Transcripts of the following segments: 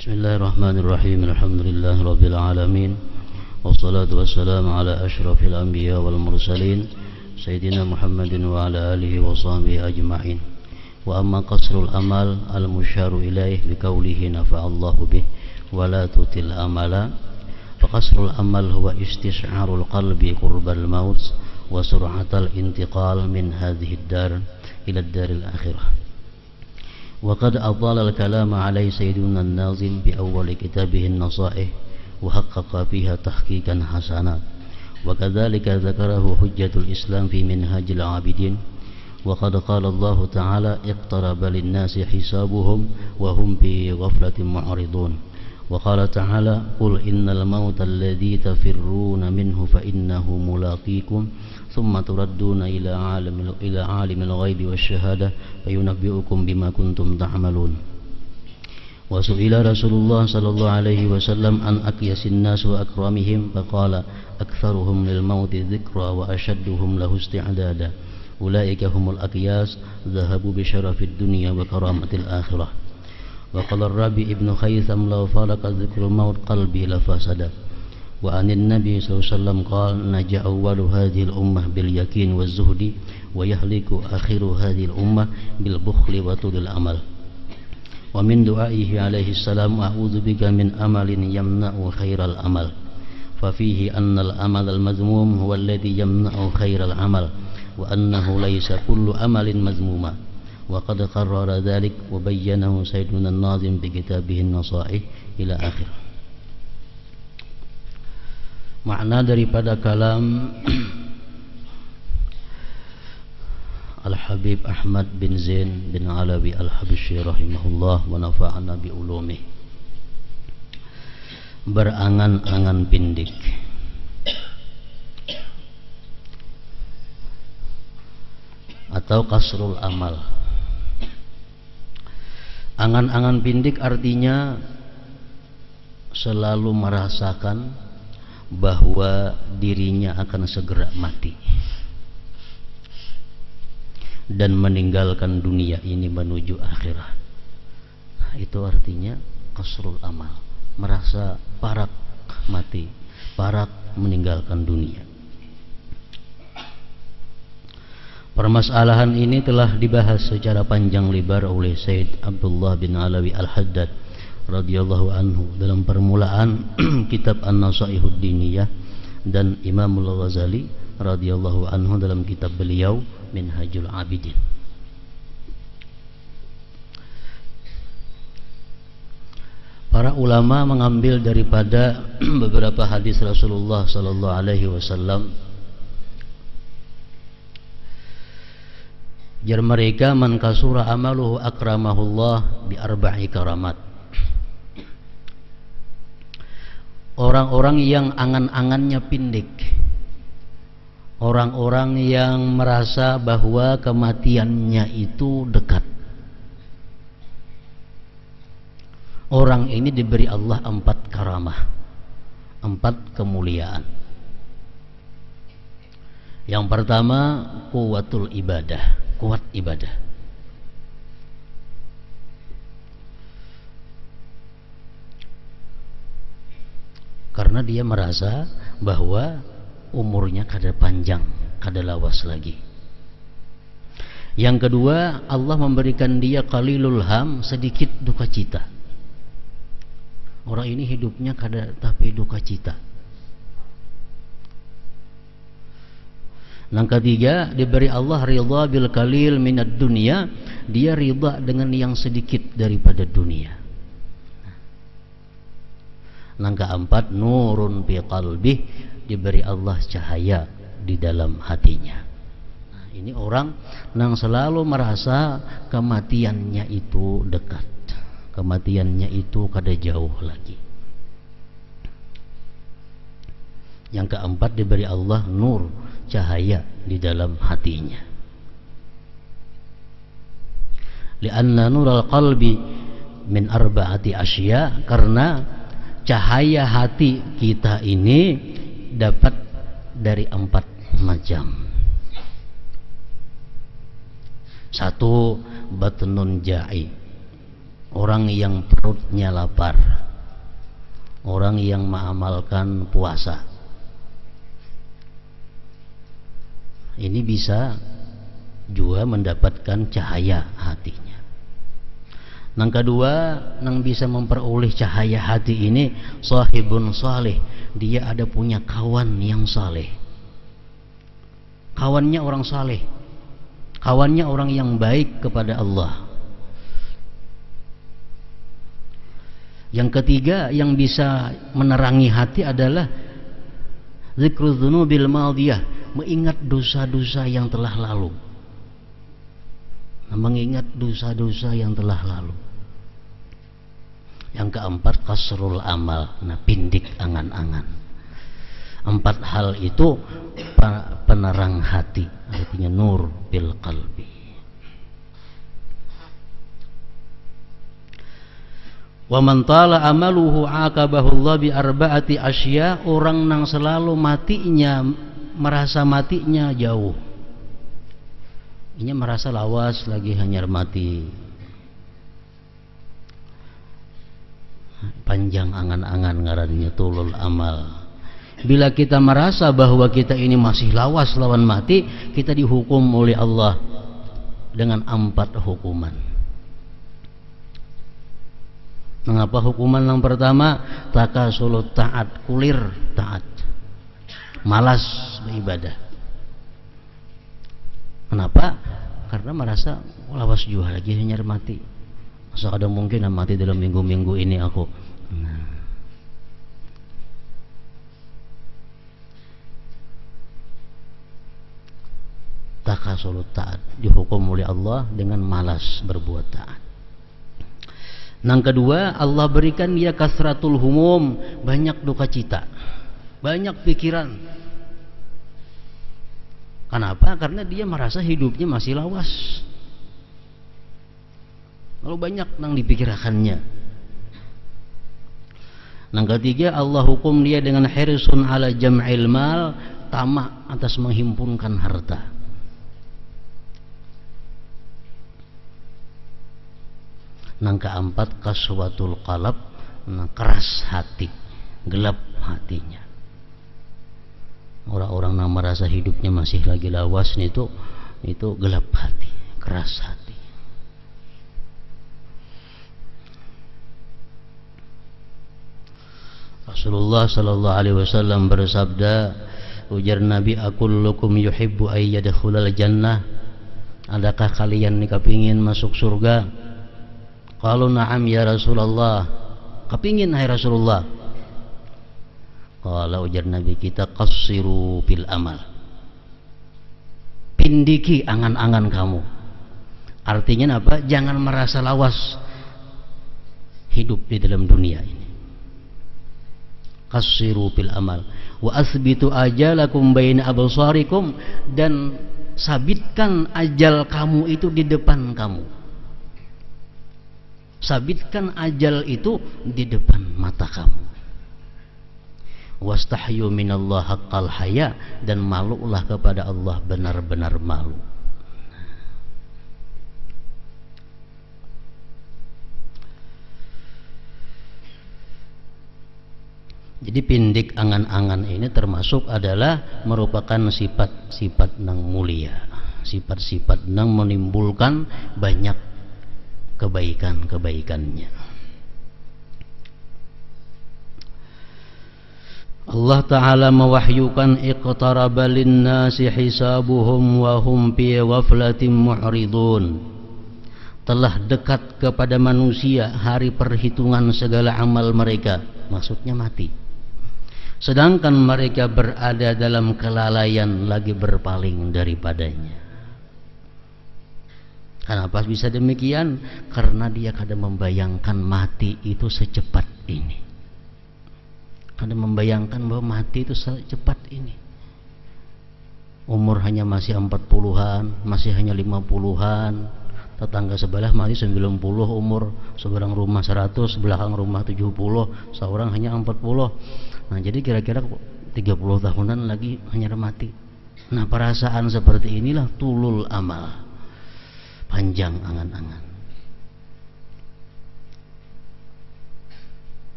Bismillahirrahmanirrahim. Alhamdulillahi rabbil alamin. Wassalatu wassalamu ala asyrafil anbiya wal mursalin Sayyidina Muhammadin wa ala alihi wa sahbihi ajma'in. Wa amma qasrul amal al-musyaru ilaih biqaulihi nafa'allahu bih wa la tutil amala. Faqasrul amal huwa istish'arul qalbi qurbal maut wa sur'atal intiqal min hadhihi ad-dar ila ad-daril akhirah. وقد أطال الكلام عليه سيدنا الناظم بأول كتابه النصائح وحقق فيها تحقيقا حسنا، وكذلك ذكره حجة الإسلام في منهاج العابدين. وقد قال الله تعالى اقترب للناس حسابهم وهم في غفلة معرضون. وقال تعالى قل إن الموت الذي تفرون منه فإنه ملاقيكم ثم تردون إلى عالم الغيب والشهادة فينبئكم بما كنتم تعملون. وسئل رسول الله صلى الله عليه وسلم عن أكيس الناس وأكرمهم فقال أكثرهم للموت ذكرى وأشدهم له استعدادا أولئك هم الأكياس ذهبوا بشرف الدنيا وكرامة الآخرة. وقال الربيع ابن خيثم لو فارق ذكر الموت قلبي لفسد. وعن النبي صلى الله عليه وسلم قال نجا أول هذه الأمة باليقين والزهد ويهلك آخر هذه الأمة بالبخل وطول الأمل. ومن دعائه عليه السلام أعوذ بك من أمل يمنع خير الأمل، ففيه أن الأمل المذموم هو الذي يمنع خير العمل وأنه ليس كل أمل مذموما. وقد قرر ذلك وبينه سيدنا الناظم بكتابه النصائح إلى آخر. Makna daripada kalam Al-Habib Ahmad bin Zain bin Alawi Al-Habsyi rahimahullah wa nafa'ana bi ulumih. Berangan-angan pindik atau kasrul amal. Angan-angan pindik artinya selalu merasakan bahwa dirinya akan segera mati dan meninggalkan dunia ini menuju akhirat. Nah, itu artinya kasrul amal, merasa parak mati, parak meninggalkan dunia. Permasalahan ini telah dibahas secara panjang lebar oleh Said Abdullah bin Alawi Al-Haddad radhiyallahu anhu dalam permulaan kitab An-Nasaihud Diniyah dan Imam Al-Ghazali radhiyallahu anhu dalam kitab beliau Minhajul Abidin. Para ulama mengambil daripada beberapa hadis Rasulullah sallallahu alaihi wasallam. Jar mereka man kasura amaluhu akramahullah bi arba'i karamat. Orang-orang yang angan-angannya pindik, orang-orang yang merasa bahwa kematiannya itu dekat, orang ini diberi Allah 4 karamah, 4 kemuliaan. Yang pertama kuwatul ibadah, kuat ibadah. Karena dia merasa bahwa umurnya kada panjang, kada lawas lagi. Yang kedua, Allah memberikan dia qalilul ham, sedikit duka cita. Orang ini hidupnya kada tapi duka cita. Yang ketiga, diberi Allah ridha bil qalil minad dunya, dia ridha dengan yang sedikit daripada dunia. Yang keempat, nurun fi qalbih, diberi Allah cahaya di dalam hatinya. Nah, ini orang yang selalu merasa kematiannya itu dekat, kematiannya itu kada jauh lagi. Yang keempat, diberi Allah nur, cahaya di dalam hatinya. Lianna nural qalbi min arba'ati asya, karena cahaya hati kita ini dapat dari 4 macam. Satu, batnun ja'i, orang yang perutnya lapar, orang yang mengamalkan puasa. Ini bisa juga mendapatkan cahaya hatinya. Yang kedua, yang bisa memperoleh cahaya hati ini sahibun saleh, dia ada punya kawan yang saleh. Kawannya orang saleh, kawannya orang yang baik kepada Allah. Yang ketiga yang bisa menerangi hati adalah zikrul dzunubil madiyah, mengingat dosa-dosa yang telah lalu. Mengingat dosa-dosa yang telah lalu. Yang keempat kasrul amal, pindik angan-angan. 4 hal itu penerang hati, artinya nur bil qalbi. Wa man tala amaluhu aqabahu Allah bi arba'ati asya, orang yang selalu matinya merasa matinya jauh. Ini merasa lawas lagi hanyar mati. Panjang angan-angan ngarannya tulul amal. Bila kita merasa bahwa kita ini masih lawas lawan mati, kita dihukum oleh Allah dengan 4 hukuman. Mengapa hukuman yang pertama? Takasulut taat, kulir taat, malas beribadah. Kenapa? Karena merasa lawas juga lagi hanyar mati. Masa ada mungkin mati dalam minggu-minggu ini aku. Takasulut taat, dihukum oleh Allah dengan malas berbuat taat. Yang kedua, Allah berikan dia kasratul humum, banyak duka cita, banyak pikiran. Kenapa? Karena dia merasa hidupnya masih lawas, lalu banyak yang dipikirkannya. Yang ketiga, Allah hukum dia dengan hirsun ala jam'il mal, tamak atas menghimpunkan harta. Yang keempat, kaswatul qalb, keras hati, gelap hatinya. Orang-orang yang merasa hidupnya masih lagi lawas itu gelap hati, keras hati. Rasulullah sallallahu alaihi wasallam bersabda, ujar Nabi, akullukum yuhibbu ay yadkhulal jannah, adakah kalian nih kepingin masuk surga? Qalu na'am ya Rasulullah, kepingin hai Rasulullah. Qala, ujar Nabi kita, qassiru bil amal, pindiki angan-angan kamu. Artinya apa? Jangan merasa lawas hidup di dalam dunia ini. Qassiru bil amal wa asbitu ajalakum baina absarikum, dan sabitkan ajal kamu itu di depan kamu. Sabitkan ajal itu di depan mata kamu. Wastahyu minallah haqqal haya, dan malulah kepada Allah benar-benar malu. Jadi pindik angan-angan ini termasuk adalah merupakan sifat-sifat yang mulia, sifat-sifat yang menimbulkan banyak kebaikan-kebaikannya. Allah Ta'ala mewahyukan iqtaraba linnasi hisabuhum wa hum fi ghaflatin mu'ridun. Telah dekat kepada manusia hari perhitungan segala amal mereka, maksudnya mati, sedangkan mereka berada dalam kelalaian, lagi berpaling daripadanya. Kenapa bisa demikian? Karena dia kadang membayangkan mati itu secepat ini, kadang membayangkan bahwa mati itu secepat ini. Umur hanya masih 40-an, masih hanya 50-an. Tetangga sebelah masih 90 umur, seberang rumah 100, belakang rumah 70, seorang hanya 40. Nah, jadi kira-kira 30 tahunan lagi hanya mati. Nah, perasaan seperti inilah tulul amal, panjang angan-angan.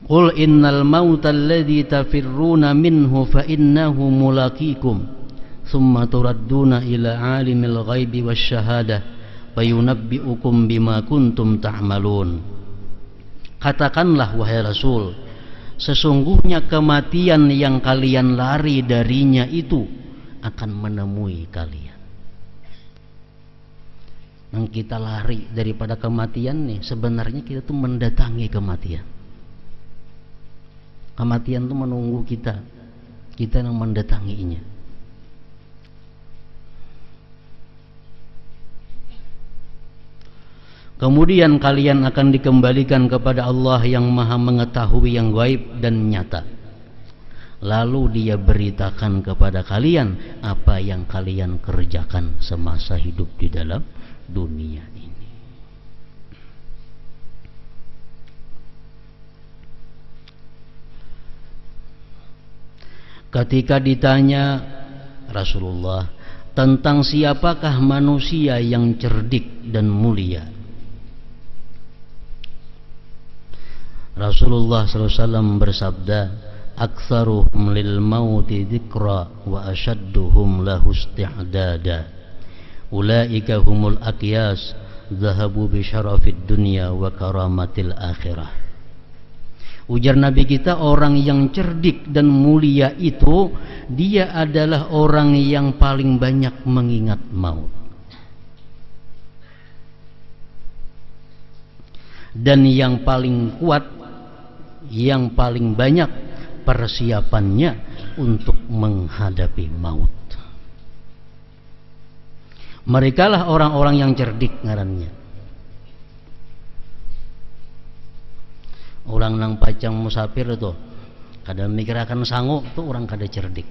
Qul innal mauta alladhi tafirruna minhu fa innahu mulaqikum thumma turadduna ila alimil ghaibi wasyahadah fayunabbi'ukum bima kuntum ta'malun. Katakanlah wahai Rasul, sesungguhnya kematian yang kalian lari darinya itu akan menemui kalian. Yang kita lari daripada kematian nih, sebenarnya kita tuh mendatangi kematian. Kematian tuh menunggu kita, kita yang mendatanginya. Kemudian kalian akan dikembalikan kepada Allah yang maha mengetahui yang gaib dan nyata. Lalu dia beritakan kepada kalian apa yang kalian kerjakan semasa hidup di dalam dunia ini. Ketika ditanya Rasulullah tentang siapakah manusia yang cerdik dan mulia, Rasulullah SAW bersabda, "Aktsaruhum lil mauti dzikra wa ashadduhum lahu isti'dada. Ulaika humul aqyas, dhahabu bi syarafid dunya wa karamatil akhirah." Ujar Nabi kita, orang yang cerdik dan mulia itu dia adalah orang yang paling banyak mengingat maut. Dan yang paling kuat, yang paling banyak persiapannya untuk menghadapi maut. Merekalah orang-orang yang cerdik ngarannya. Orang nang pacang musafir itu kada mikirakan sangu tuh orang kada cerdik.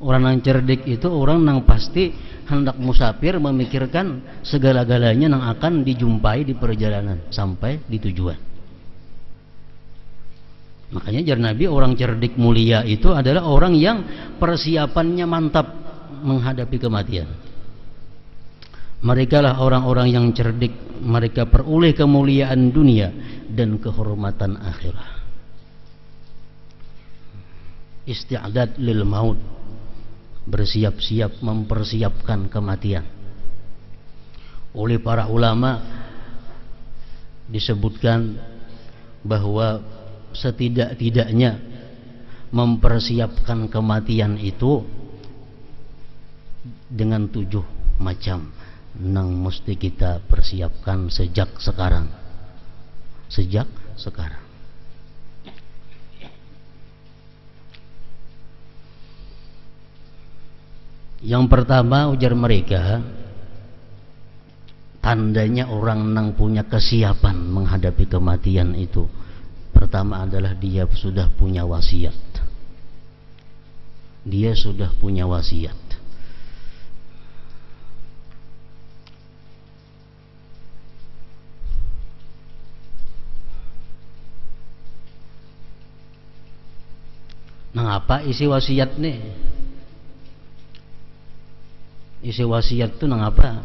Orang yang cerdik itu orang yang pasti hendak musafir memikirkan segala-galanya yang akan dijumpai di perjalanan sampai di tujuan. Makanya jar Nabi, orang cerdik mulia itu adalah orang yang persiapannya mantap menghadapi kematian. Mereka lah orang-orang yang cerdik, mereka peroleh kemuliaan dunia dan kehormatan akhirat. Isti'dad lil maut, bersiap-siap mempersiapkan kematian. Oleh para ulama disebutkan bahwa setidak-tidaknya mempersiapkan kematian itu dengan 7 macam yang mesti kita persiapkan sejak sekarang. Sejak sekarang. Yang pertama, ujar mereka, tandanya orang yang punya kesiapan menghadapi kematian itu, pertama adalah dia sudah punya wasiat. Dia sudah punya wasiat. Nah, apa isi wasiat nih? Isi wasiat itu nang apa?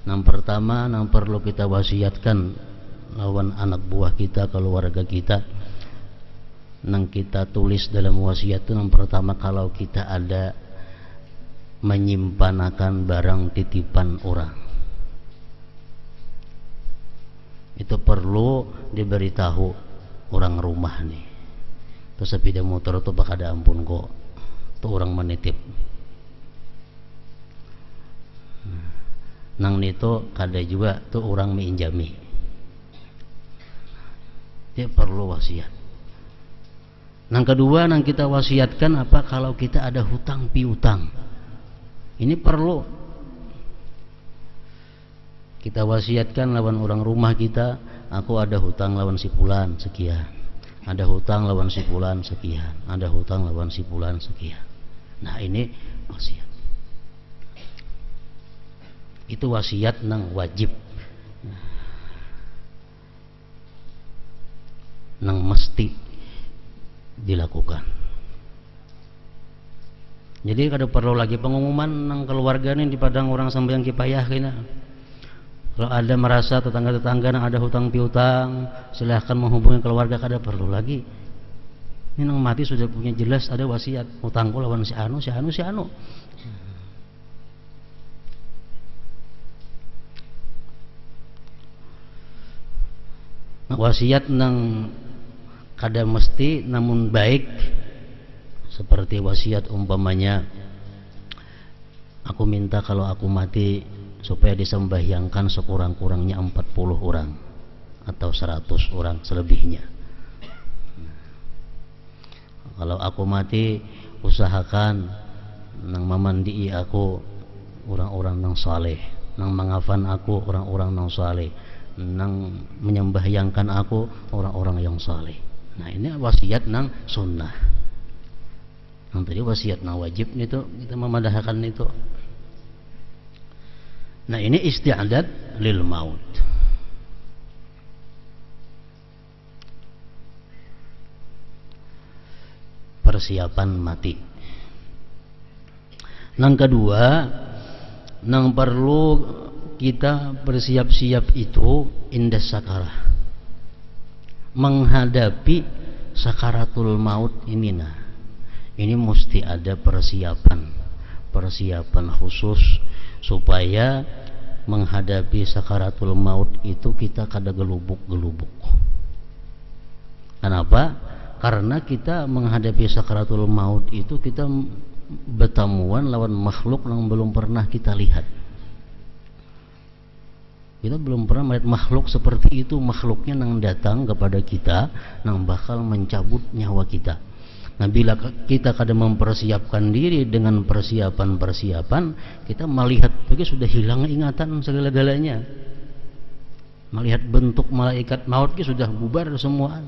Nang pertama, nang perlu kita wasiatkan lawan anak buah kita, keluarga kita, nang kita tulis dalam wasiat itu yang pertama, kalau kita ada menyimpanakan barang titipan orang, itu perlu diberitahu orang rumah nih. Terus sepeda motor itu bak ada ampun kok, tuh orang menitip nang nito kada juga tuh orang minjami. Dia perlu wasiat. Nang kedua, nang kita wasiatkan apa, kalau kita ada hutang piutang, ini perlu kita wasiatkan lawan orang rumah kita. Aku ada hutang lawan si fulan sekian, ada hutang lawan si fulan sekian, ada hutang lawan si fulan sekian. Nah, ini wasiat. Itu wasiat nang wajib, nang mesti dilakukan. Jadi kada perlu lagi pengumuman nang keluarga nih di padang orang sambayang kipayah kena. Kalau ada merasa tetangga-tetangga yang ada hutang piutang, silahkan menghubungi keluarga, kada perlu lagi. Ini nang mati sudah punya jelas ada wasiat, hutangku lawan si anu, si anu, si anu. Nah, wasiat nang kada mesti namun baik, seperti wasiat umpamanya, aku minta kalau aku mati supaya disembahyangkan sekurang-kurangnya 40 orang atau 100 orang selebihnya. Kalau aku mati usahakan nang mamandii aku orang-orang nang saleh, nang mangafan aku orang-orang nang saleh, nang menyembahyangkan aku orang-orang yang saleh. Nah, ini wasiat nang sunnah. Nang tadi wasiat nang wajib itu kita memadahkan itu. Nah, ini isti'adad lil maut. Persiapan mati. Nang kedua, nang perlu kita bersiap-siap itu indas sakarah, menghadapi sakaratul maut ini. Nah, ini mesti ada persiapan khusus supaya menghadapi sakaratul maut itu kita kada gelubuk-gelubuk. Kenapa? Karena kita menghadapi sakaratul maut itu kita bertemuan lawan makhluk yang belum pernah kita lihat. Kita belum pernah melihat makhluk seperti itu. Makhluknya yang datang kepada kita, yang bakal mencabut nyawa kita. Nah, bila kita kada mempersiapkan diri dengan persiapan-persiapan, kita melihat begitu sudah hilang ingatan segala-galanya. Melihat bentuk malaikat maut sudah bubar semua.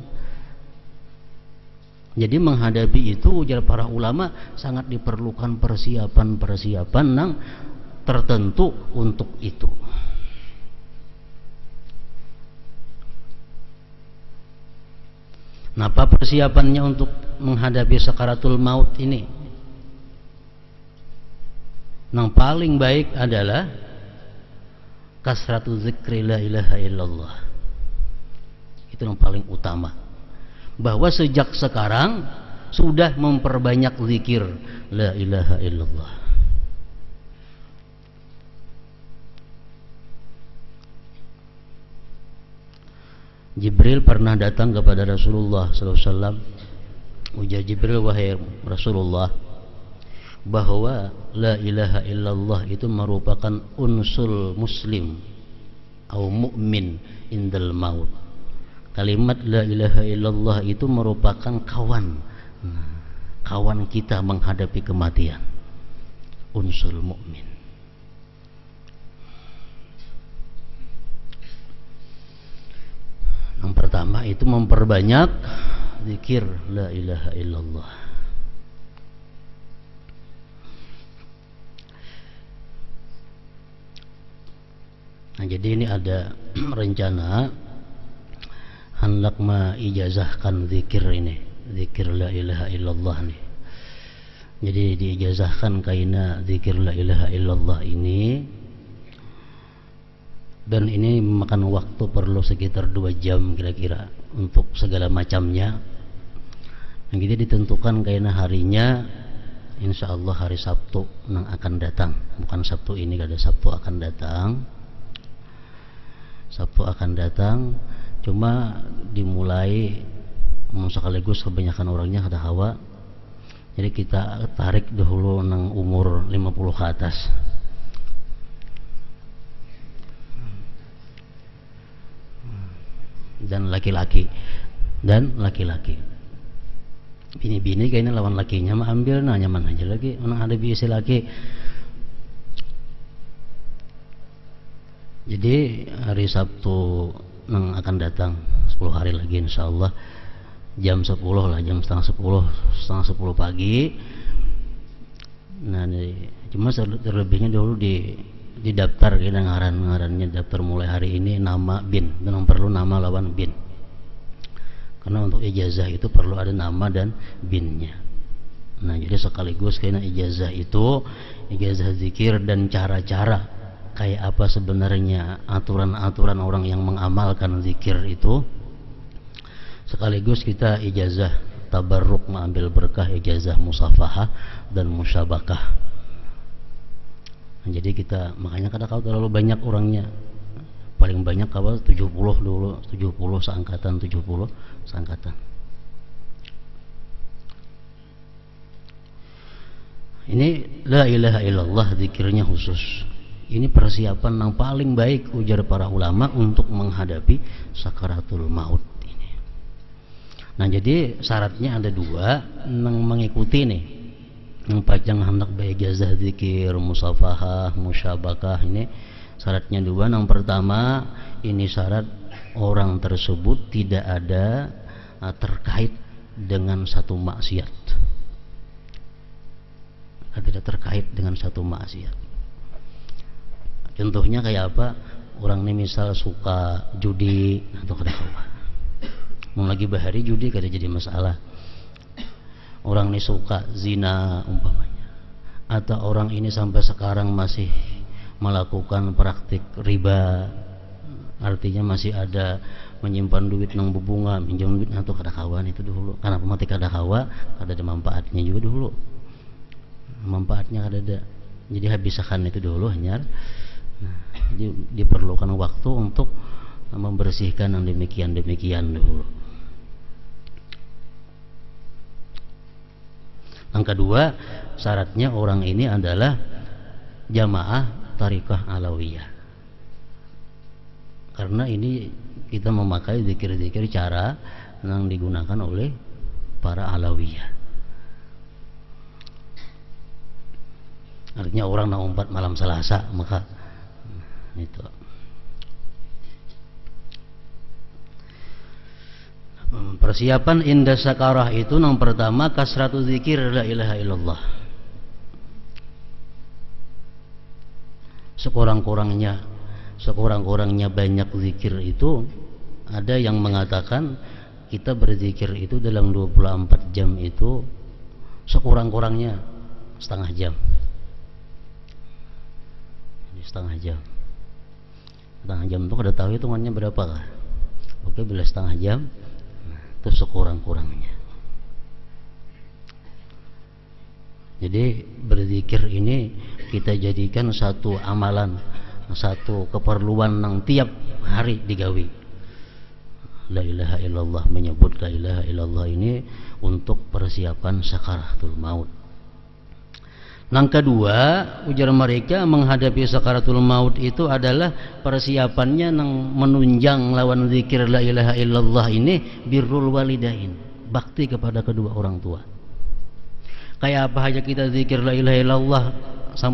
Jadi menghadapi itu, ujar para ulama, sangat diperlukan persiapan-persiapan yang tertentu untuk itu. Nah, apa persiapannya untuk menghadapi sakaratul maut ini? Yang paling baik adalah kasratu zikri la ilaha illallah. Itu yang paling utama. Bahwa sejak sekarang sudah memperbanyak zikir la ilaha illallah. Jibril pernah datang kepada Rasulullah SAW. Ujar Jibril, wahai Rasulullah, bahwa la ilaha illallah itu merupakan unsur muslim atau mukmin indal maut. Kalimat la ilaha illallah itu merupakan kawan kita menghadapi kematian. Unsur mukmin. Yang pertama itu memperbanyak zikir la ilaha illallah. Nah, jadi ini ada rencana hendak mengijazahkan zikir ini, zikir la ilaha illallah nih. Jadi diijazahkan kaina zikir la ilaha illallah ini, dan ini memakan waktu perlu sekitar 2 jam kira-kira untuk segala macamnya. Nah, jadi ditentukan kaina harinya, insya Allah hari Sabtu yang akan datang, bukan Sabtu ini, kada Sabtu akan datang. Sabtu akan datang, cuma dimulai sekaligus kebanyakan orangnya ada hawa, jadi kita tarik dahulu nang umur 50 ke atas. Dan laki-laki bini-bini kayaknya lawan lakinya mah ambil, nah nyaman aja lagi orang ada biasa laki. Jadi hari Sabtu yang akan datang 10 hari lagi insyaallah jam 10 lah, jam setengah 10 pagi. Nah, cuma terlebihnya dulu di daftar kita ngarannya daftar mulai hari ini nama bin, dan perlu nama lawan bin. Karena untuk ijazah itu perlu ada nama dan binnya. Nah, jadi sekaligus kayaknya ijazah itu ijazah zikir dan cara-cara kayak apa sebenarnya aturan-aturan orang yang mengamalkan zikir itu, sekaligus kita ijazah tabarruk mengambil berkah, ijazah musafahah dan musyabakah. Nah, jadi kita makanya kadang-kadang terlalu banyak orangnya, paling banyak kalau 70 dulu, 70 seangkatan, 70 seangkatan. Ini la ilaha illallah zikirnya khusus. Ini persiapan yang paling baik ujar para ulama untuk menghadapi sakaratul maut ini. Nah, jadi syaratnya ada dua yang mengikuti nih. Yang panjang hendak ijazah zikir, musafahah, musyabakah ini syaratnya dua. Yang pertama, ini syarat orang tersebut tidak ada terkait dengan satu maksiat. Tidak terkait dengan satu maksiat. Contohnya kayak apa? Orang ini misal suka judi atau kedakwa. Mau lagi bahari judi kada jadi masalah. Orang ini suka zina umpamanya. Atau orang ini sampai sekarang masih melakukan praktik riba. Artinya masih ada menyimpan duit nang bebunga, minjam duit atau kedakawan itu dulu. Karena mati kadakawa ada manfaatnya juga dulu. Manfaatnya ada, jadi habiskan itu dulu hanya. Nah, diperlukan waktu untuk membersihkan yang demikian dulu. Yang kedua, syaratnya orang ini adalah jamaah tarikah alawiyah. Karena ini kita memakai zikir-zikir cara yang digunakan oleh para alawiyah. Artinya orang nak umpat malam Selasa, maka itu persiapan indah sakarah itu yang pertama kasratu zikir la ilaha illallah. Sekurang-kurangnya banyak zikir itu, ada yang mengatakan kita berzikir itu dalam 24 jam itu sekurang-kurangnya setengah jam. Setengah jam itu kada tahu hitungannya berapa kah? Oke, bila setengah jam itu sekurang-kurangnya. Jadi berzikir ini kita jadikan satu amalan, satu keperluan yang tiap hari digawi. La ilaha illallah, menyebut la ilaha illallah ini untuk persiapan sakaratul maut. Yang kedua, ujar mereka menghadapi sakaratul maut itu adalah persiapannya yang menunjang lawan zikir la ilaha illallah ini birrul walidain, bakti kepada kedua orang tua. Kayak apa aja kita zikir la ilaha illallah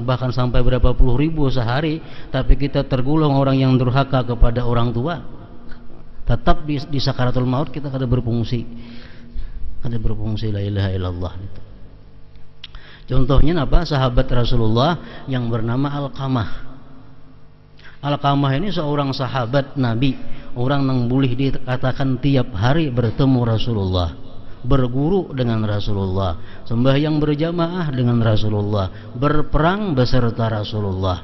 bahkan sampai berapa puluh ribu sehari, tapi kita tergolong orang yang durhaka kepada orang tua, tetap di sakaratul maut kita kada berfungsi la ilaha illallah itu. Contohnya apa? Sahabat Rasulullah yang bernama Alqamah. Alqamah ini seorang sahabat Nabi, orang yang boleh dikatakan tiap hari bertemu Rasulullah, berguru dengan Rasulullah, sembahyang berjamaah dengan Rasulullah, berperang beserta Rasulullah.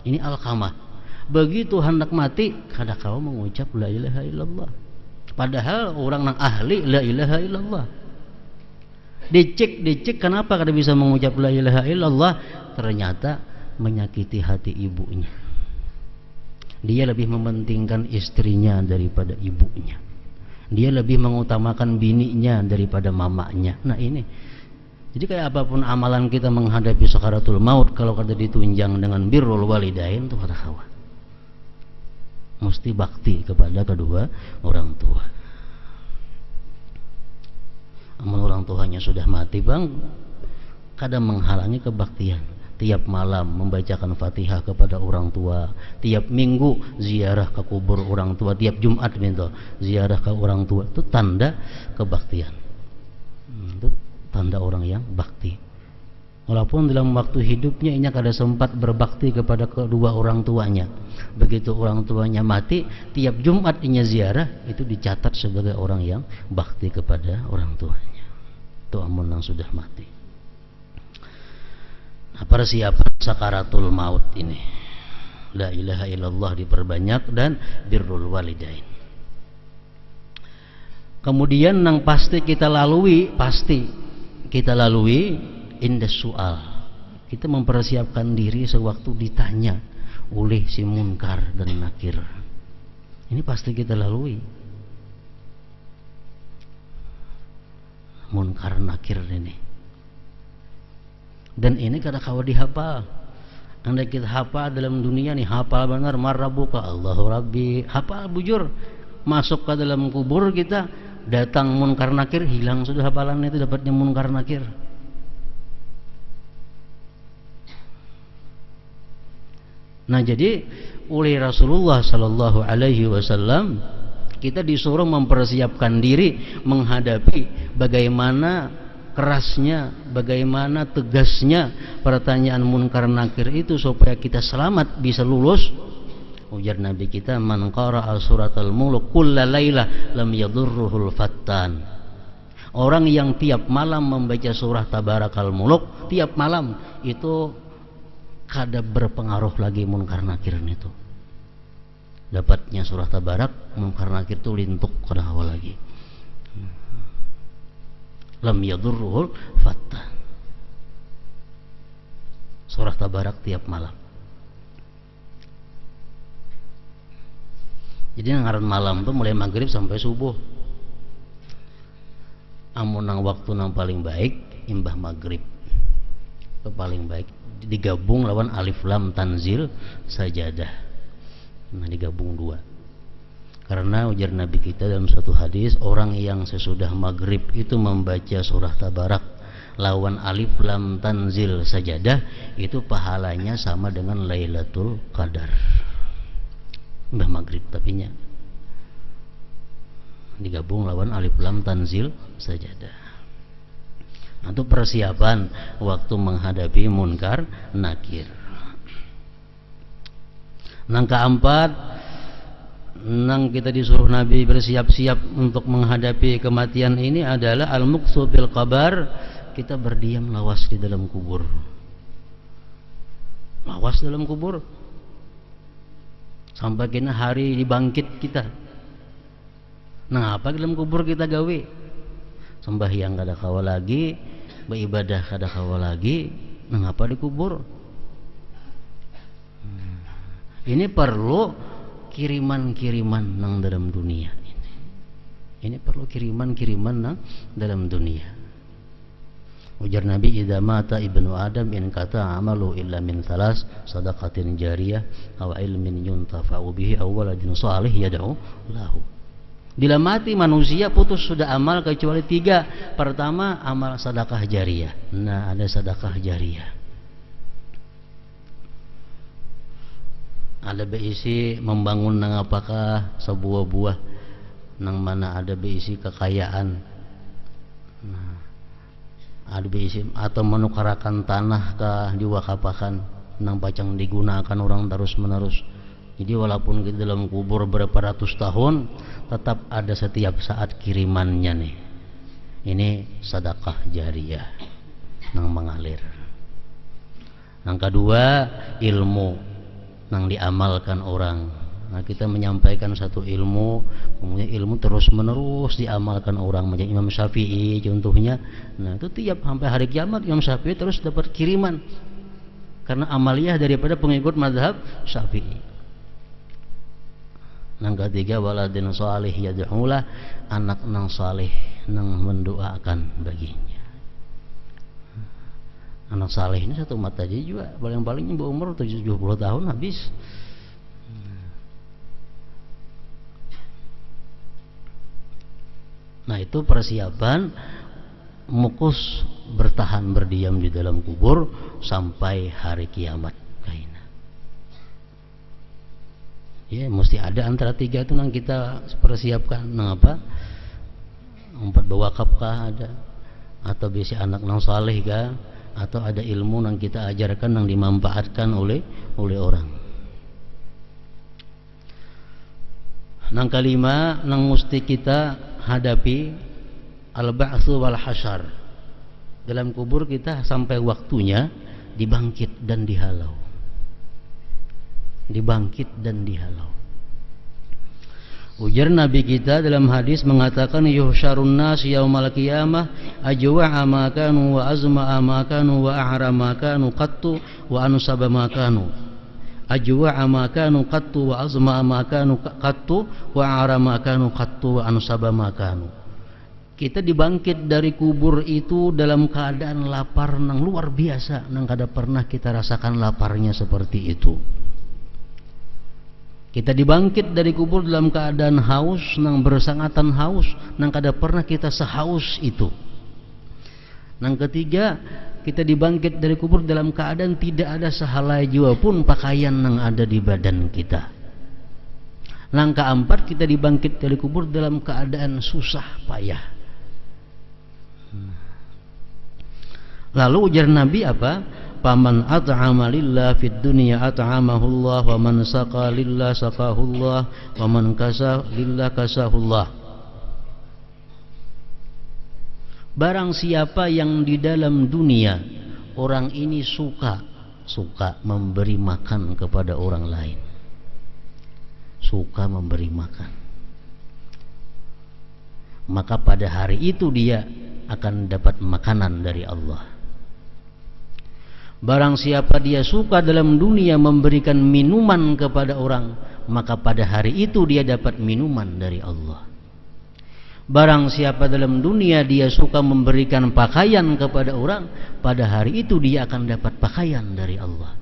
Ini Alqamah. Begitu hendak mati, kadang-kala mengucap la ilaha illallah. Padahal orang yang ahli la ilaha illallah. Dicek kenapa kada bisa mengucap la ilaha illallah? Ternyata menyakiti hati ibunya. Dia lebih mementingkan istrinya daripada ibunya. Dia lebih mengutamakan bininya daripada mamanya. Nah ini. Jadi kayak apapun amalan kita menghadapi sakaratul maut, kalau kada ditunjang dengan birrul walidain itu kada kawan. Mesti bakti kepada kedua orang tua. Amal orang tuanya sudah mati bang, kadang menghalangi kebaktian. Tiap malam membacakan Fatihah kepada orang tua, tiap minggu ziarah ke kubur orang tua, tiap Jumat minta ziarah ke orang tua, itu tanda kebaktian. Itu tanda orang yang bakti. Walaupun dalam waktu hidupnya ia kada sempat berbakti kepada kedua orang tuanya. Begitu orang tuanya mati, tiap Jumat ia ziarah, itu dicatat sebagai orang yang bakti kepada orang tuanya. Itu amun yang sudah mati. Nah, persiapan sakaratul maut ini la ilaha illallah diperbanyak, dan birrul walidain. Kemudian yang pasti kita lalui indah soal. Kita mempersiapkan diri sewaktu ditanya oleh si munkar dan nakir. Ini pasti kita lalui. Munkar nakir ini. Dan ini kada kawa dihafal. Andai kita hafal dalam dunia nih, hafal benar, marrabuka, Allahu Rabbi, hafal bujur. Masuk ke dalam kubur kita, datang munkar nakir, hilang sudah hafalan itu, dapatnya munkar nakir. Nah, jadi oleh Rasulullah sallallahu alaihi wasallam kita disuruh mempersiapkan diri menghadapi bagaimana kerasnya, bagaimana tegasnya pertanyaan munkar nakir itu supaya kita selamat, bisa lulus. Ujar Nabi kita, man qara'a suratal mulk kulla laila lam yadurruhul fattan. Orang yang tiap malam membaca surah Tabarakal Mulk, tiap malam itu kada berpengaruh lagi munkar nakir itu. Dapatnya surah Tabarak, munkar nakir itu lintuk kada hawa lagi. Lam yadurruhul fattan. Surah Tabarak tiap malam. Jadi ngaran malam tuh mulai maghrib sampai subuh. Amun nang waktu nang paling baik imbah maghrib. Itu paling baik. Digabung lawan alif lam tanzil sajadah. Nah, digabung dua. Karena ujar Nabi kita dalam satu hadis, orang yang sesudah maghrib itu membaca surah Tabarak lawan alif lam tanzil sajadah, itu pahalanya sama dengan Lailatul Qadar. Mbah maghrib tapinya digabung lawan alif lam tanzil sajadah. Nah, itu persiapan waktu menghadapi munkar nakir. Nang keempat, nang kita disuruh Nabi bersiap-siap untuk menghadapi kematian ini adalah al-muqsu bil qabar. Kita berdiam lawas di dalam kubur. Lawas dalam kubur sampai kena hari dibangkit kita. Nah, apa dalam kubur kita gawe? Sembahyang kada kawa lagi, beribadah kada kawa lagi. Nah, apa di kubur? Ini perlu kiriman-kiriman nang dalam dunia ini. Ini perlu kiriman-kiriman nang dalam dunia. Ujar Nabi, idza mata ibnu Adam in kata amalu illa min thalas, sadaqatin jariyah aw ilmin yuntafa'u bihi aw waladin shalih yad'u lahu. Bila mati manusia putus sudah amal kecuali tiga. Pertama, amal sedekah jariyah. Nah, ada sedekah jariyah. Ada beisi membangun nang apakah sebuah buah nang mana ada beisi kekayaan. Nah, ada beisi atau menukarakan tanah kah diwakapakan nang pacang digunakan orang terus menerus. Jadi walaupun di dalam kubur berapa ratus tahun, tetap ada setiap saat kirimannya nih. Ini sedekah jariyah nang mengalir. Yang kedua, ilmu nang diamalkan orang. Nah, kita menyampaikan satu ilmu, kemudian ilmu terus menerus diamalkan orang. Macam Imam Syafi'i contohnya. Nah, itu tiap sampai hari kiamat Imam Syafi'i terus dapat kiriman karena amaliyah daripada pengikut mazhab Syafi'i. Yang ketiga, waladin salih yad'ulah, anak nang salih nang mendoakan baginya. Anak saleh ini satu umat tadi juga paling-palingnya berumur 70 tahun habis. Nah, itu persiapan mukus bertahan berdiam di dalam kubur sampai hari kiamat. Ya, mesti ada antara tiga itu yang kita persiapkan. Nang apa? Empat bewakaf kah ada? Atau biasa anak nang saleh kah? Atau ada ilmu yang kita ajarkan yang dimanfaatkan oleh orang. Nang kelima, nang mesti kita hadapi al-ba'tsu wal hasyar. Dalam kubur kita sampai waktunya dibangkit dan dihalau. dibangkit dan dihalau. Ujar Nabi kita dalam hadis mengatakan, yuhsyarun nas yaumal qiyamah ajwa'a ma kanu wa azma'a ma kanu wa a'ra ma kanu qattu wa ansaba ma kanu. Ajwa'a ma kanu qattu wa azma'a ma kanu qattu wa a'ra ma kanu qattu wa ansaba ma kanu. Kita dibangkit dari kubur itu dalam keadaan lapar nang luar biasa, nang kada pernah kita rasakan laparnya seperti itu. Kita dibangkit dari kubur dalam keadaan haus, nang bersangatan haus, nang kada pernah kita sehaus itu. Nang ketiga, kita dibangkit dari kubur dalam keadaan tidak ada sehelai jua pun pakaian nang ada di badan kita. Nang keempat, kita dibangkit dari kubur dalam keadaan susah payah. Lalu ujar Nabi apa? Faman at'ama lillah fid dunya at'amahullah wa man saqa lillah saqahullah wa man kasa lillah kasahullah. Barang siapa yang di dalam dunia orang ini suka memberi makan kepada orang lain, suka memberi makan, maka pada hari itu dia akan dapat makanan dari Allah. Barang siapa dia suka dalam dunia memberikan minuman kepada orang, maka pada hari itu dia dapat minuman dari Allah. Barang siapa dalam dunia dia suka memberikan pakaian kepada orang, pada hari itu dia akan dapat pakaian dari Allah.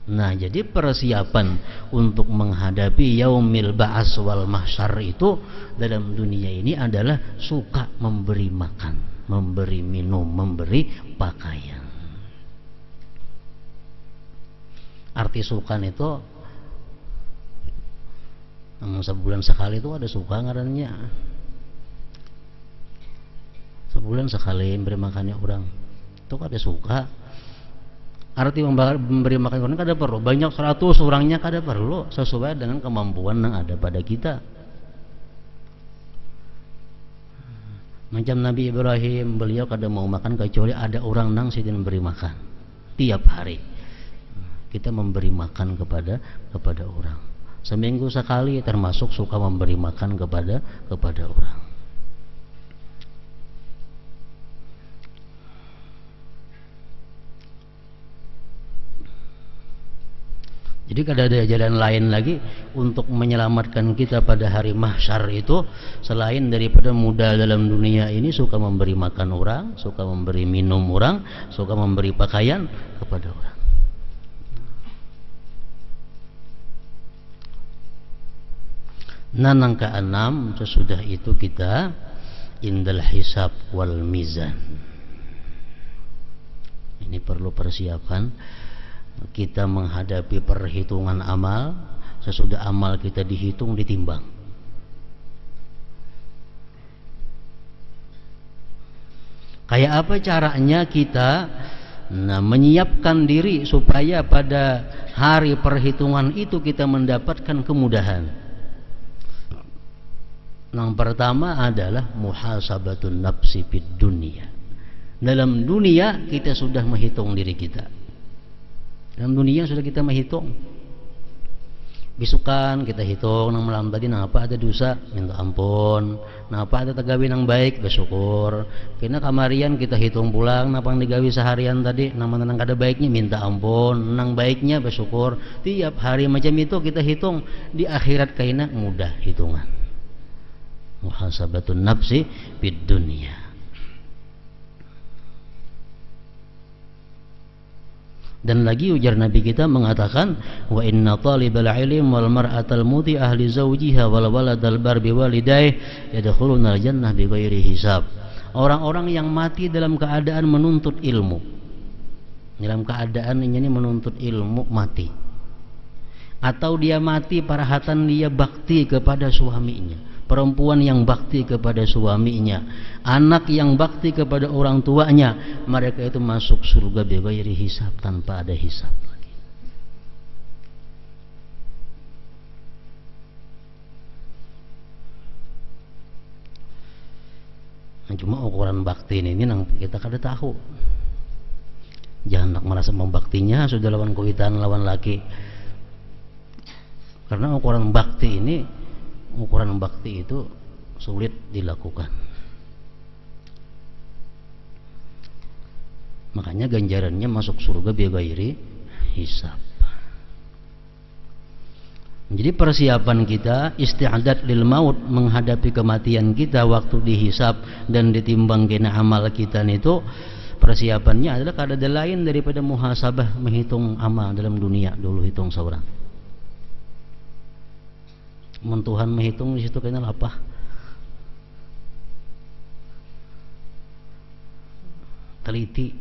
Nah, jadi persiapan untuk menghadapi yaumil ba'as wal mahsyar itu dalam dunia ini adalah suka memberi makan, memberi minum, memberi pakaian. Arti sukan itu sebulan sekali itu ada suka ngarannya. Sebulan sekali memberi makannya orang itu ada suka. Arti memberi makan orang kada perlu banyak 100 orangnya, kada perlu, sesuai dengan kemampuan yang ada pada kita. Macam Nabi Ibrahim, beliau kada mau makan kecuali ada orang nang sidin beri makan tiap hari. Kita memberi makan kepada orang. Seminggu sekali termasuk suka memberi makan kepada orang. Jadi kada ada jalan lain lagi untuk menyelamatkan kita pada hari mahsyar itu selain daripada mudah dalam dunia ini suka memberi makan orang, suka memberi minum orang, suka memberi pakaian kepada orang. Nanang keenam, sesudah itu kita indal hisab wal mizan. Ini perlu persiapan. Kita menghadapi perhitungan amal. Sesudah amal kita dihitung, ditimbang. Kayak apa caranya kita menyiapkan diri supaya pada hari perhitungan itu kita mendapatkan kemudahan. Yang pertama adalah muhasabatun nafsi fid dunia. Dalam dunia kita sudah menghitung diri kita. Dalam dunia sudah kita menghitung. Bisukan kita hitung nang malam tadi napa ada dosa, minta ampun. Napa ada tagawi nang baik, bersyukur. Kena kamarian kita hitung pulang napa yang digawi seharian tadi, nang mana nang kada baiknya minta ampun, nang baiknya bersyukur. Tiap hari macam itu kita hitung. Di akhirat kaina mudah hitungan. Muhasabatun nafsi fid dunya. Dan lagi ujar Nabi kita mengatakan, wa inna talibal ilm wal mar'atal muti ahli zawjiha wal waladal bar biwalidayh yadkhuluna al-jannah bighairi hisab. Orang-orang yang mati dalam keadaan menuntut ilmu, dalam keadaan ini menuntut ilmu mati, atau dia mati parahatan dia bakti kepada suaminya, perempuan yang bakti kepada suaminya, anak yang bakti kepada orang tuanya, mereka itu masuk surga bighairi hisab, tanpa ada hisab lagi. Nah, cuma ukuran bakti ini nang kita kada tahu. Jangan nak merasa membaktinya sudah lawan kuitan lawan laki. Karena ukuran bakti itu sulit dilakukan. Makanya ganjarannya masuk surga bighairi hisab. Jadi persiapan kita, isti'adat lil maut, menghadapi kematian kita waktu dihisab dan ditimbang kena amal kita itu, persiapannya adalah kada lain daripada muhasabah, menghitung amal dalam dunia dulu, hitung seorang. Tuhan menghitung di situ kena apa? Teliti.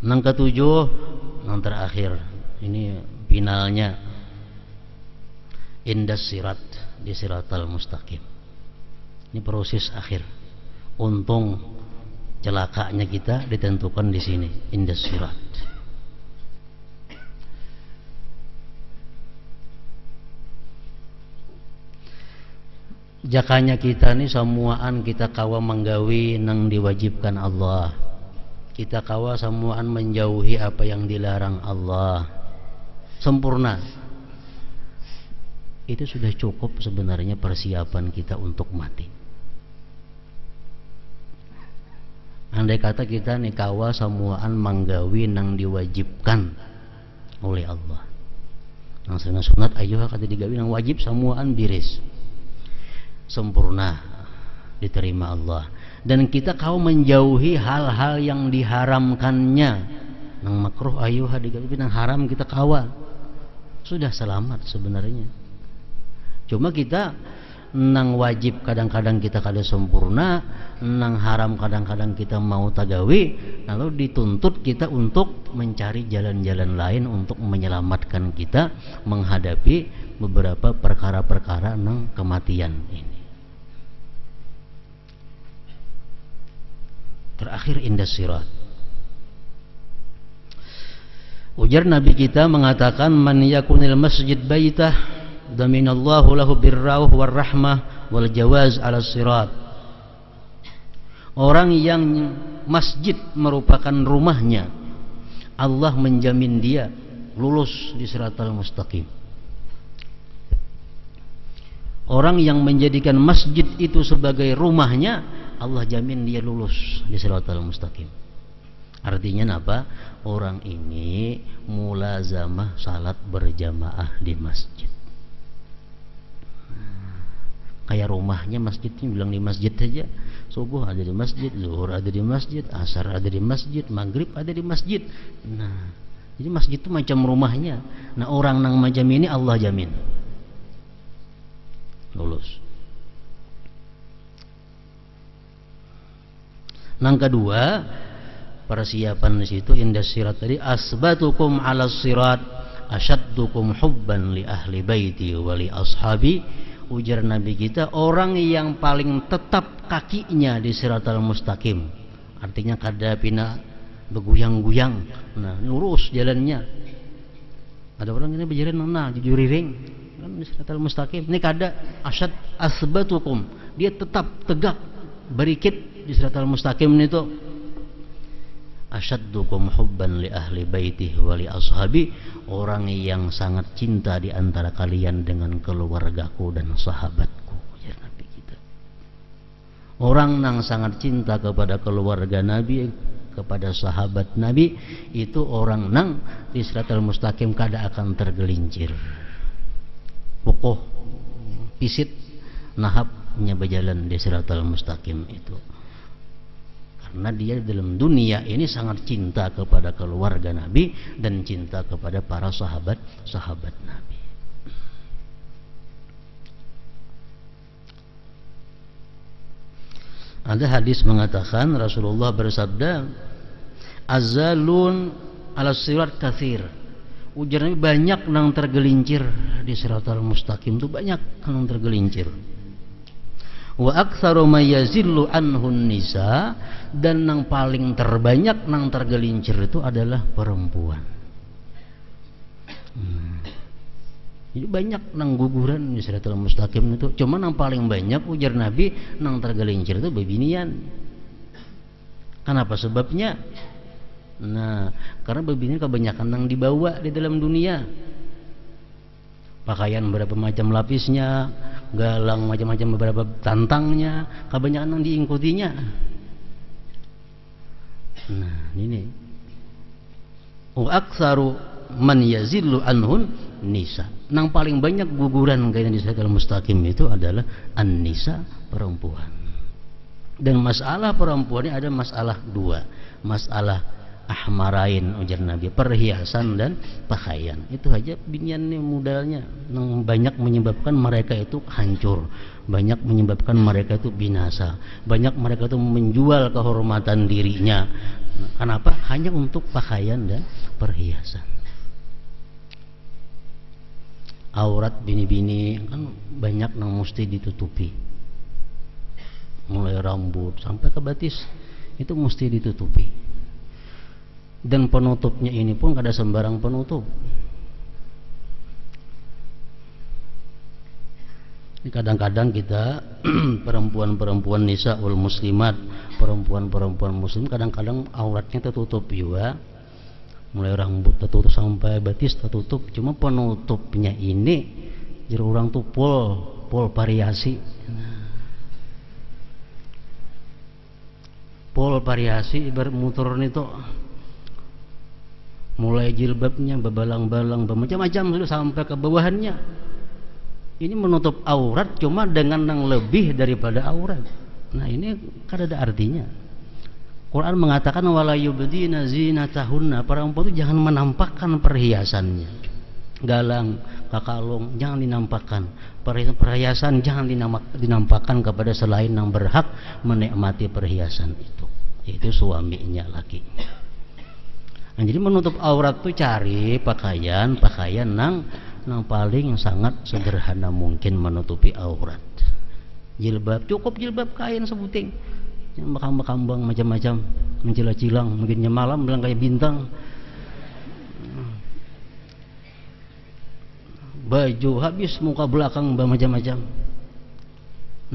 Nang ketujuh, nang terakhir, ini finalnya, indas sirat, di siratal mustaqim. Ini proses akhir. Untung celakanya kita ditentukan di sini, indas sirat. Jakanya kita nih semuaan kita kawa menggawi nang diwajibkan Allah. Kita kawa semuaan menjauhi apa yang dilarang Allah. Sempurna. Itu sudah cukup sebenarnya persiapan kita untuk mati. Andai kata kita nih kawa semuaan menggawi nang diwajibkan oleh Allah. Nang sunat ayo kata digawi nang wajib semuaan biris. Sempurna diterima Allah. Dan kita kau menjauhi hal-hal yang diharamkannya. Nang makruh ayo digawi nang haram kita kawa. Sudah selamat sebenarnya. Cuma kita nang wajib kadang-kadang kita kada sempurna, nang haram kadang-kadang kita mau tagawi, lalu dituntut kita untuk mencari jalan-jalan lain untuk menyelamatkan kita menghadapi beberapa perkara-perkara nang kematian ini. Terakhir indas sirat. Ujar Nabi kita mengatakan, man yakunil masjid baitah daminallahu lahu birrauh warrahmah wal jawaz ala sirat. Orang yang masjid merupakan rumahnya, Allah menjamin dia lulus di siratal mustaqim. Orang yang menjadikan masjid itu sebagai rumahnya, Allah jamin dia lulus di siratal mustaqim. Artinya apa? Orang ini mulazamah salat berjamaah di masjid. Kayak rumahnya masjidnya, bilang di masjid saja. Subuh ada di masjid, zuhur ada di masjid, asar ada di masjid, maghrib ada di masjid. Nah, jadi masjid itu macam rumahnya. Nah, orang nang macam ini Allah jamin lulus. Nang kedua, persiapan di situ indas sirat tadi, asbatukum 'ala sirat asyaddukum hubban li ahli baiti wa li ashabi. Ujar Nabi kita, orang yang paling tetap kakinya di siratal mustaqim, artinya kada pina beguyang-guyang, nah lurus jalannya. Ada orang ini berjalan nah di juriring kan di siratal mustaqim, ini kada asbatukum, dia tetap tegak berikit di siratal mustaqim itu. Asyaddukum hubban li ahli baitihi wa li ashabi, orang yang sangat cinta di antara kalian dengan keluargaku dan sahabatku, ujar Nabi kita. Orang yang sangat cinta kepada keluarga Nabi, kepada sahabat Nabi, itu orang nang di siratal mustaqim kada akan tergelincir. Kokoh pisit nahapnya berjalan di siratal mustaqim itu. Karena dia dalam dunia ini sangat cinta kepada keluarga Nabi dan cinta kepada para sahabat Nabi. Ada hadis mengatakan, Rasulullah bersabda, azalun ala sirat kathir. Ujar Nabi, banyak nang tergelincir di siratal mustaqim itu, banyak nang tergelincir. Wa aktsaru may yazillu anhun nisa, dan yang paling terbanyak nang tergelincir itu adalah perempuan. Jadi banyak nang guguran di siratal mustaqim itu, cuma yang paling banyak ujar Nabi nang tergelincir itu bebinian. Kenapa sebabnya? Nah, karena begini kebanyakan yang dibawa di dalam dunia. Pakaian berapa macam lapisnya, galang macam-macam beberapa tantangnya, kebanyakan yang diikutinya. Nah, ini. Wa aktsaru man yazillu anhun nisa. Nang paling banyak guguran kaitan di siratal mustaqim itu adalah an-nisa, perempuan. Dan masalah perempuan ini ada masalah dua, masalah ahmarain ujar Nabi, perhiasan dan pakaian. Itu aja binyannya modalnya yang banyak menyebabkan mereka itu hancur, banyak menyebabkan mereka itu binasa, banyak mereka itu menjual kehormatan dirinya. Kenapa? Hanya untuk pakaian dan perhiasan. Aurat bini-bini kan banyak yang mesti ditutupi, mulai rambut sampai ke batis itu mesti ditutupi. Dan penutupnya ini pun kada sembarang penutup. Kadang-kadang kita perempuan-perempuan nisaul muslimat, perempuan-perempuan muslim kadang-kadang auratnya tertutup juga, mulai rambut tertutup sampai batis tertutup. Cuma penutupnya ini jadi orang tuh pol variasi. Pol variasi bermutur itu mulai jilbabnya bebalang-balang bermacam-macam sudah sampai ke bawahannya. Ini menutup aurat cuma dengan yang lebih daripada aurat. Nah, ini kan ada artinya. Quran mengatakan wala yubdina zinatahunna, perempuan itu jangan menampakkan perhiasannya. Galang, kakalung jangan dinampakkan. Perhiasan jangan dinampakkan kepada selain yang berhak menikmati perhiasan itu, yaitu suaminya, lakinya. Nah, jadi menutup aurat itu cari pakaian yang paling sangat sederhana mungkin menutupi aurat. Jilbab, cukup jilbab kain sebuting, yang bakang-bakambang macam-macam, mencilah-cilang, mungkinnya malam bilang kayak bintang. Baju habis, muka belakang macam-macam.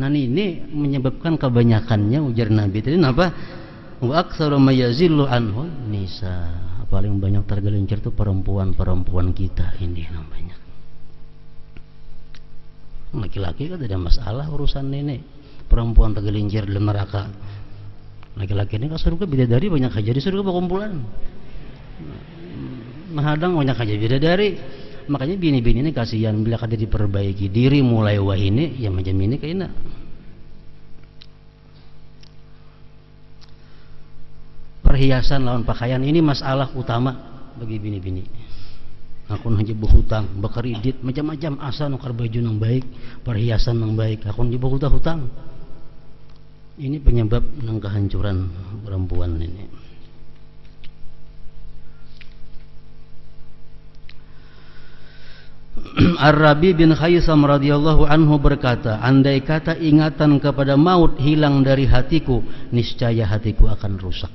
Nah, ini menyebabkan kebanyakannya ujar Nabi tadi apa? Wa aktsaru ma yazillu anhu nisa. Paling banyak tergelincir itu perempuan-perempuan kita ini namanya. Laki-laki kan tidak masalah urusan ini. Perempuan tergelincir dalam neraka. Laki-laki ini kan surga bidadari banyak aja di surga berkumpulan. Menghadang banyak aja bidadari. Makanya bini-bini ini kasihan bila kada diperbaiki diri mulai wahini ya macam ini kayaknya. Perhiasan lawan pakaian ini masalah utama bagi bini-bini. Aku hanya berhutang, berkredit macam-macam asa nukar baju yang baik, perhiasan yang baik. Aku hanya berhutang. Ini penyebab ng kehancuran perempuan ini. Ar-Rabi bin Khaisam radhiyallahu anhu berkata, andai kata ingatan kepada maut hilang dari hatiku, niscaya hatiku akan rusak.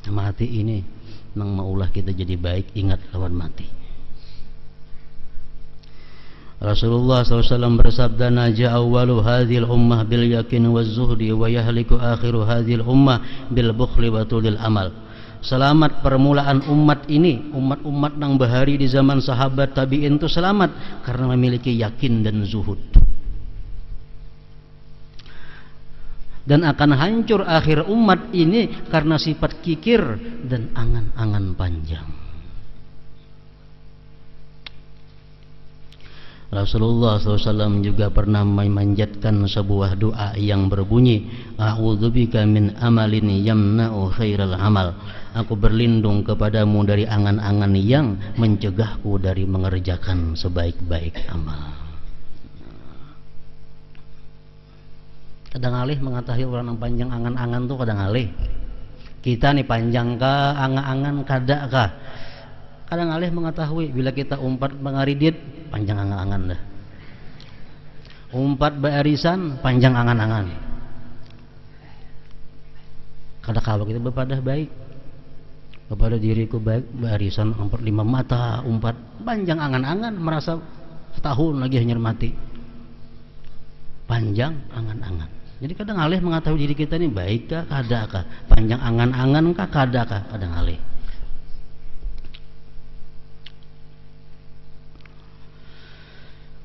Mati ini nang maulah kita jadi baik, ingat lawan mati. Rasulullah SAW bersabda, naja awwalu hadhil ummah bil yakin waz zuhdi wa yahliku akhiru hadhil ummah bil bukhli wa tulil amal. Selamat permulaan umat ini, umat-umat yang bahari di zaman sahabat tabi'in itu selamat karena memiliki yakin dan zuhud. Dan akan hancur akhir umat ini karena sifat kikir dan angan-angan panjang. Rasulullah SAW juga pernah memanjatkan sebuah doa yang berbunyi, a'udzubika min amalin yamna'u khairal amal. Aku berlindung kepadamu dari angan-angan yang mencegahku dari mengerjakan sebaik-baik amal. Kadang alih mengetahui orang yang panjang angan-angan tuh kadang alih. Kita nih panjang kah angan-angan kada kah? Kadang alih mengetahui bila kita umpat mengaridit panjang angan-angan dah. Umpat barisan panjang angan-angan. Kadang kalau kita berpadah baik kepada diriku baik, barisan umpat 5 mata, umpat panjang angan-angan, merasa setahun lagi hanya mati. Panjang angan-angan. Jadi kadang alih mengetahui diri kita ini baikkah, kadakah, panjang angan-angan kah, kadakah, kadang alih.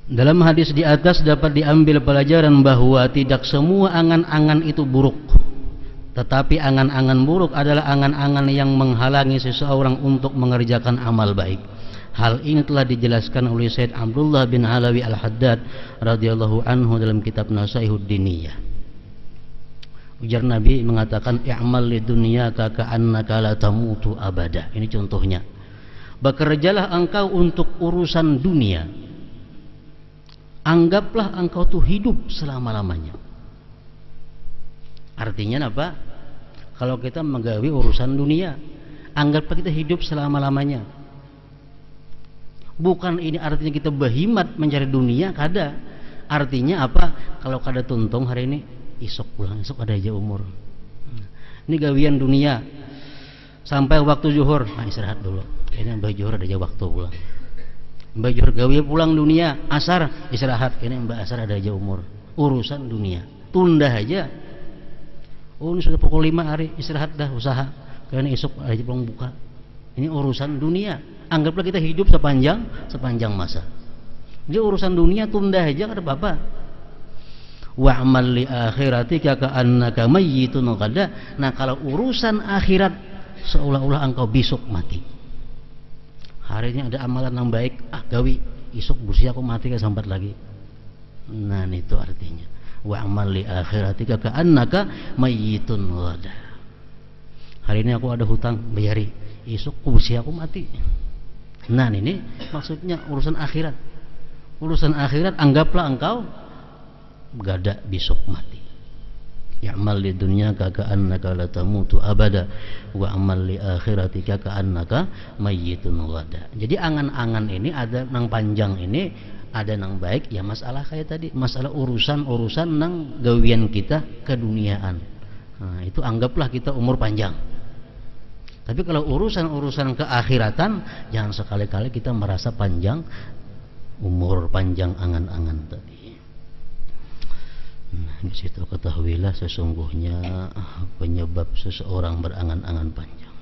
Dalam hadis di atas dapat diambil pelajaran bahwa tidak semua angan-angan itu buruk, tetapi angan-angan buruk adalah angan-angan yang menghalangi seseorang untuk mengerjakan amal baik. Hal ini telah dijelaskan oleh Said Abdullah bin Alawi Al-Haddad radhiyallahu anhu dalam kitab Nasaihud Diniyah. Ujar Nabi mengatakan, i'mal lidunyaka ka'annaka la tamutu abada. Ini contohnya. Bekerjalah engkau untuk urusan dunia, anggaplah engkau tuh hidup selama-lamanya. Artinya apa? Kalau kita menggawi urusan dunia, anggaplah kita hidup selama-lamanya. Bukan ini artinya kita behimat mencari dunia, kada. Artinya apa? Kalau kada tuntung hari ini, isok pulang, isok ada aja umur. Ini gawian dunia sampai waktu zuhur, nah istirahat dulu. Ini mbak zuhur ada aja waktu pulang. Mbak zuhur gawi pulang dunia, asar istirahat. Ini mbak asar ada aja umur. Urusan dunia, tunda aja. Oh ini sudah pukul 5 hari, istirahat dah, usaha. Karena isok ada aja pulang buka. Ini urusan dunia. Anggaplah kita hidup sepanjang masa. Jadi urusan dunia tunda aja, ada apa-apa. Wa'mal li akhiratika ka'annaka mayyitun ghada. Nah, kalau urusan akhirat seolah-olah engkau besok mati. Hari ini ada amalan yang baik, gawi, esok bersih aku mati ke sambat lagi. Nah, itu artinya. Wa'mal li akhiratika ka'annaka mayyitun ghada. Hari ini aku ada hutang, bayari. Esok bersih aku mati. Nah, ini maksudnya urusan akhirat. Urusan akhirat anggaplah engkau gada besok mati. Ya'mal li dunyaka ka'annaka la tamutu abada wa amal li akhiratika ka'annaka mayyitun ghada. Jadi angan-angan ini ada nang panjang ini, ada nang baik ya, masalah kayak tadi, masalah urusan-urusan nang gawian kita keduniaan. Nah, itu anggaplah kita umur panjang. Tapi kalau urusan-urusan keakhiratan, jangan sekali-kali kita merasa panjang umur, panjang angan-angan tadi. Nah, di situ ketahuilah sesungguhnya penyebab seseorang berangan-angan panjang.